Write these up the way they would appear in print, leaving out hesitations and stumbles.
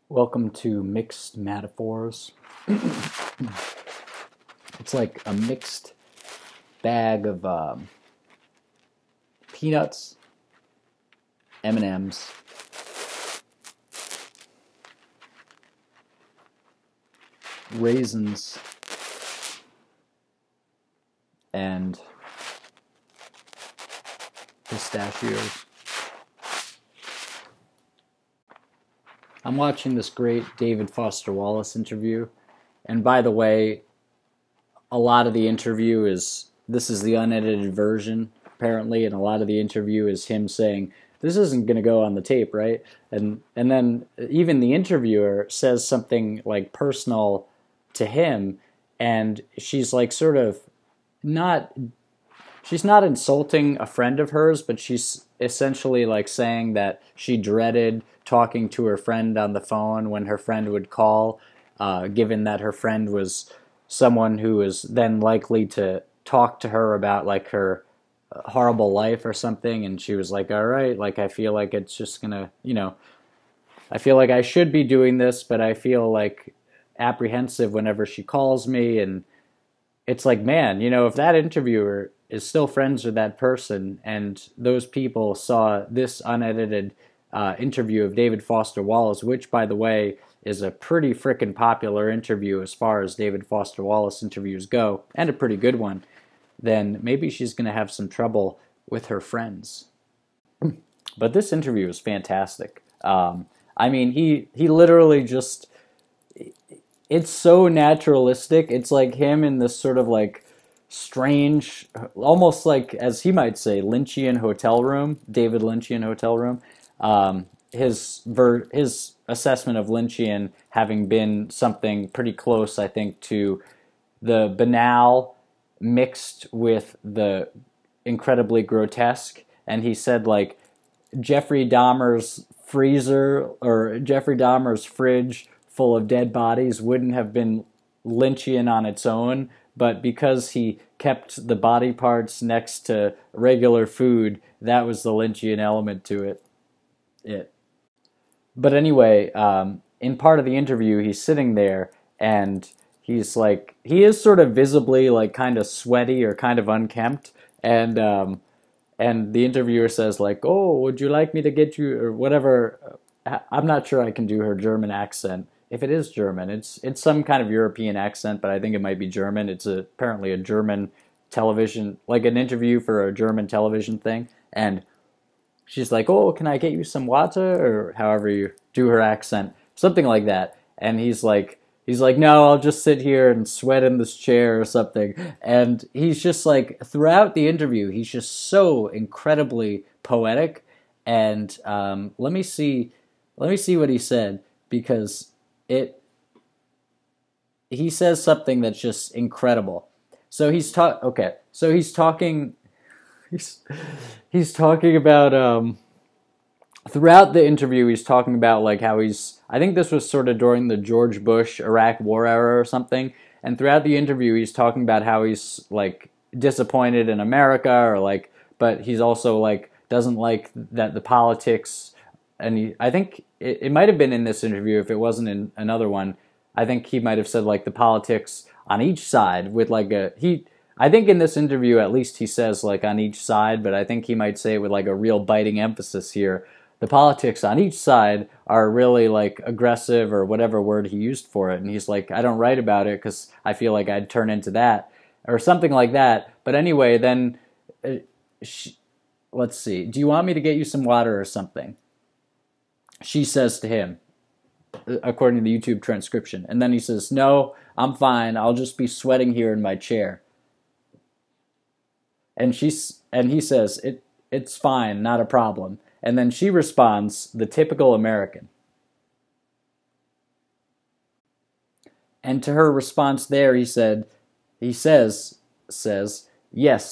Welcome to Mixed Mattaphors. It's like a mixed bag of peanuts, M&Ms, raisins, and pistachios. I'm watching this great David Foster Wallace interview, and by the way, a lot of the interview this is the unedited version, apparently, and a lot of the interview is him saying, this isn't going to go on the tape, right? And then even the interviewer says something like personal to him, and she's like sort of not, she's not insulting a friend of hers, but she's essentially like saying that she dreaded talking to her friend on the phone when her friend would call, given that her friend was someone who was then likely to talk to her about like her horrible life or something. And she was like, all right, like I feel like it's just gonna, I feel like I should be doing this, but I feel like apprehensive whenever she calls me. And it's like, man, if that interviewer is still friends with that person and those people saw this unedited interview of David Foster Wallace, which, by the way, is a pretty frickin' popular interview as far as David Foster Wallace interviews go, and a pretty good one, then maybe she's going to have some trouble with her friends. But this interview is fantastic. I mean, he literally just, it's so naturalistic. It's like him in this sort of like strange, almost like, as he might say, Lynchian hotel room, David Lynchian hotel room. His assessment of Lynchian having been something pretty close, I think, to the banal mixed with the incredibly grotesque. And he said, like, Jeffrey Dahmer's freezer or Jeffrey Dahmer's fridge full of dead bodies wouldn't have been Lynchian on its own, but because he kept the body parts next to regular food, that was the Lynchian element to it. But anyway, in part of the interview, he's sitting there and he's like, he is sort of visibly like kind of sweaty or kind of unkempt, and the interviewer says like, oh, would you like me to get you, or whatever. I'm not sure I can do her German accent. If it is German, it's some kind of European accent, but I think it might be German. It's apparently a German television, like an interview for a German television thing, and she's like, oh, can I get you some water? Or however you do her accent, something like that. And he's like, no, I'll just sit here and sweat in this chair or something. And he's just like, throughout the interview, he's just so incredibly poetic. And let me see what he said, because he says something that's just incredible. So he's talking. He's talking about, throughout the interview, he's talking about like how I think this was sort of during the George Bush Iraq War era or something, and throughout the interview he's talking about how he's like disappointed in America, or like, but he's also like doesn't like that the politics, and I think it might have been in this interview, if it wasn't in another one, I think he might have said like the politics on each side with like I think in this interview, at least he says like on each side, but I think he might say it with like a real biting emphasis here. The politics on each side are really like aggressive, or whatever word he used for it. And he's like, I don't write about it because I feel like I'd turn into that, or something like that. But anyway, then let's see. Do you want me to get you some water or something? She says to him, according to the YouTube transcription. And then he says, no, I'm fine. I'll just be sweating here in my chair. And he says, it's fine, not a problem. And then she responds, the typical American. And to her response there, he says, yes,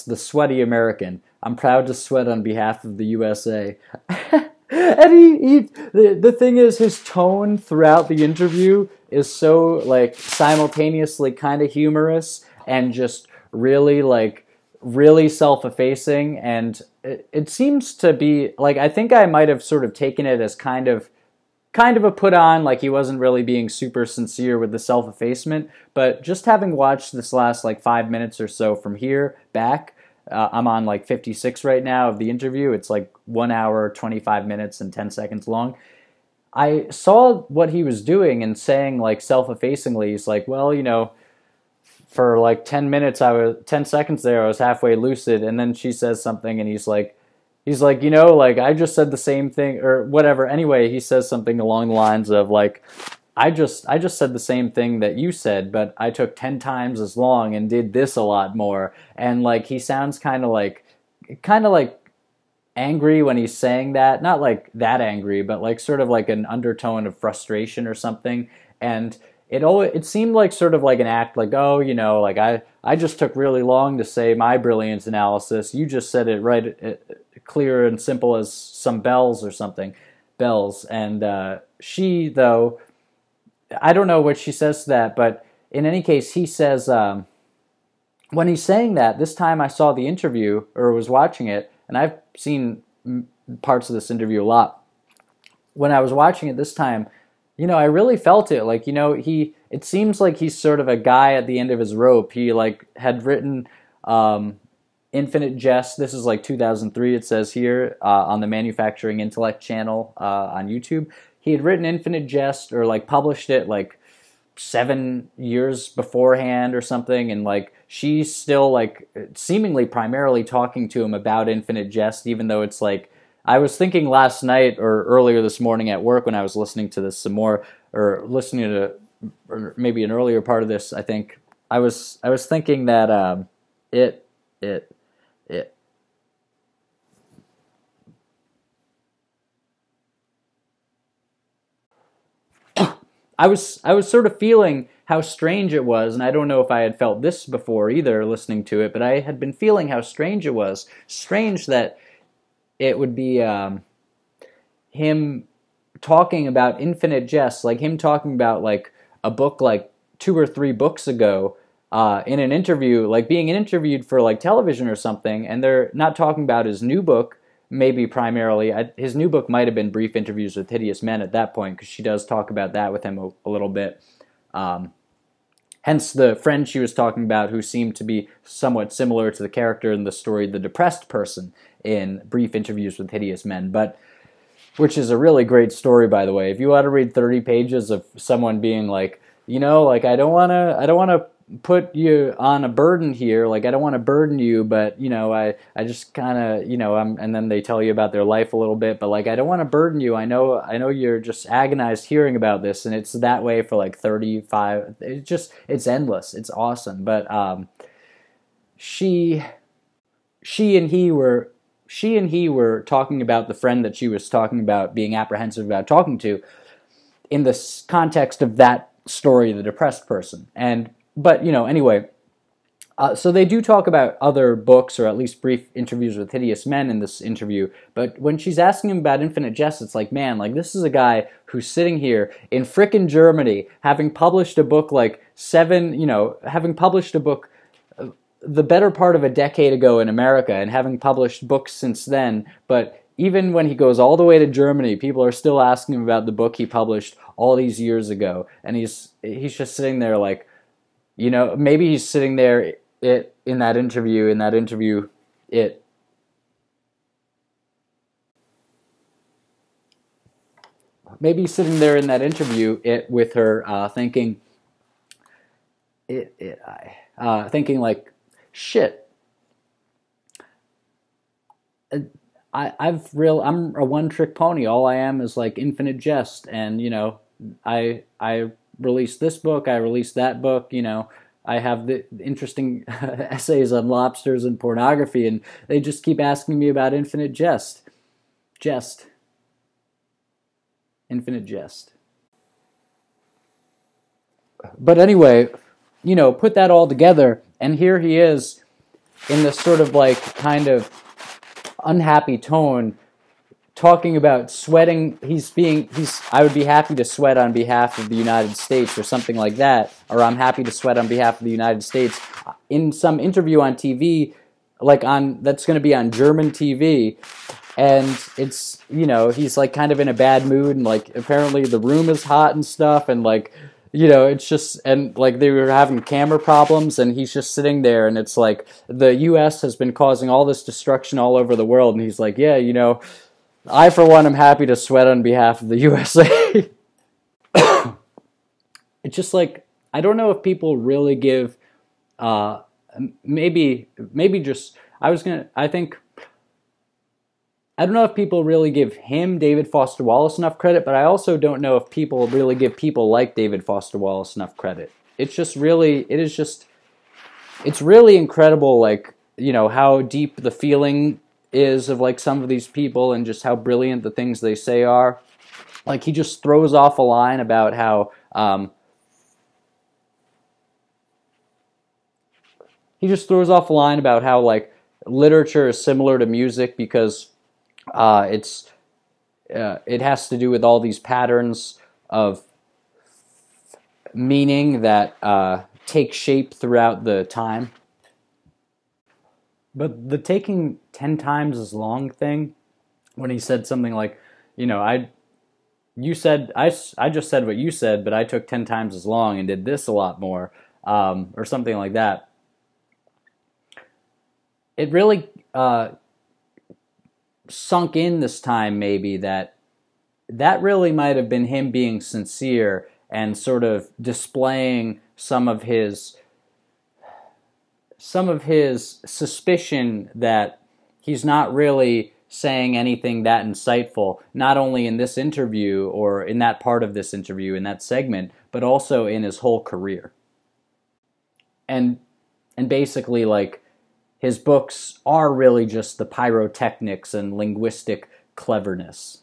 the sweaty American. I'm proud to sweat on behalf of the USA. And the thing is, his tone throughout the interview is so like simultaneously kind of humorous and just really self-effacing, and it seems to be like, I think I might have sort of taken it as kind of kind of a put on, like he wasn't really being super sincere with the self-effacement. But just having watched this last like 5 minutes or so from here back, I'm on like 56 right now of the interview. It's like 1 hour, 25 minutes, and 10 seconds long. I saw what he was doing and saying like self-effacingly, he's like, well, you know, for like 10 seconds there, I was halfway lucid, and then she says something, and he's like, you know, like, I just said the same thing, or whatever. Anyway, he says something along the lines of like, I just said the same thing that you said, but I took 10 times as long and did this a lot more. And like, he sounds kind of like angry when he's saying that, not like that angry, but like sort of like an undertone of frustration or something. And it seemed like sort of like an act, like, oh, you know, like I just took really long to say my brilliant analysis. You just said it right, clear and simple as some bells or something. Bells. And she, though, I don't know what she says to that, but in any case, he says, when he's saying that, this time I saw the interview, or was watching it, and I've seen parts of this interview a lot. When I was watching it this time, you know, I really felt it. Like, you know, it seems like he's sort of a guy at the end of his rope. He like had written Infinite Jest. This is like 2003, it says here, on the Manufacturing Intellect channel on YouTube. He had written Infinite Jest, or like published it like 7 years beforehand or something, and like she's still like seemingly primarily talking to him about Infinite Jest, even though it's like, I was thinking last night or earlier this morning at work when I was listening to this some more, or listening to, or maybe an earlier part of this, I think I was thinking that I was sort of feeling how strange it was, and I don't know if I had felt this before either listening to it, but I had been feeling how strange it was. Strange that it would be him talking about Infinite Jest, like him talking about like a book like 2 or 3 books ago in an interview, like being interviewed for like television or something, and they're not talking about his new book, maybe primarily. His new book might have been Brief Interviews with Hideous Men at that point, because she does talk about that with him a little bit. Hence the friend she was talking about, who seemed to be somewhat similar to the character in the story The Depressed Person in Brief Interviews with Hideous Men, but which is a really great story, by the way. If you want to read 30 pages of someone being like, you know, like, I don't want to put you on a burden here, like I don't want to burden you, but you know, I just kind of, you know, and then they tell you about their life a little bit, but like, I don't want to burden you. I know you're just agonized hearing about this, and it's that way for like 35. It's endless. It's awesome. But she and he were talking about the friend that she was talking about being apprehensive about talking to in the context of that story, The Depressed Person. But, you know, anyway, so they do talk about other books, or at least Brief Interviews with Hideous Men in this interview, but when she's asking him about Infinite Jest, it's like, man, like, this is a guy who's sitting here in frickin' Germany, having published a book like having published a book the better part of a decade ago in America, and having published books since then, but even when he goes all the way to Germany, people are still asking him about the book he published all these years ago, and he's just sitting there like, you know, maybe he's sitting there in that interview, maybe he's sitting there in that interview with her thinking like, shit, I'm a one-trick pony. All I am is like Infinite Jest, and you know, I released this book, I released that book, you know, I have the interesting essays on lobsters and pornography, and they just keep asking me about Infinite Jest. Infinite Jest. But anyway, you know, put that all together, and here he is in this sort of like kind of unhappy tone, talking about sweating. I would be happy to sweat on behalf of the United States, or something like that, or I'm happy to sweat on behalf of the United States in some interview on TV, like that's going to be on German TV, and it's, you know, he's like kind of in a bad mood, and like apparently the room is hot and stuff, and like, you know, it's just, and like they were having camera problems, and he's just sitting there, and it's like the U.S. has been causing all this destruction all over the world, and he's like, yeah, you know, I for one am happy to sweat on behalf of the USA. It's just like, I don't know if people really give, maybe just, I don't know if people really give him, David Foster Wallace, enough credit, but I also don't know if people really give people like David Foster Wallace enough credit. It's just really, it's really incredible, like, you know, how deep the feeling is of like some of these people and just how brilliant the things they say are. Like, he just throws off a line about how, like, literature is similar to music because it has to do with all these patterns of meaning that take shape throughout the time. But the taking 10 times as long thing, when he said something like, you know, I just said what you said, but I took 10 times as long and did this a lot more, or something like that. It really sunk in this time, maybe, that really might have been him being sincere and sort of displaying some of his suspicion that he's not really saying anything that insightful, not only in this interview or in that part of this interview, in that segment, but also in his whole career. And basically, like, his books are really just the pyrotechnics and linguistic cleverness.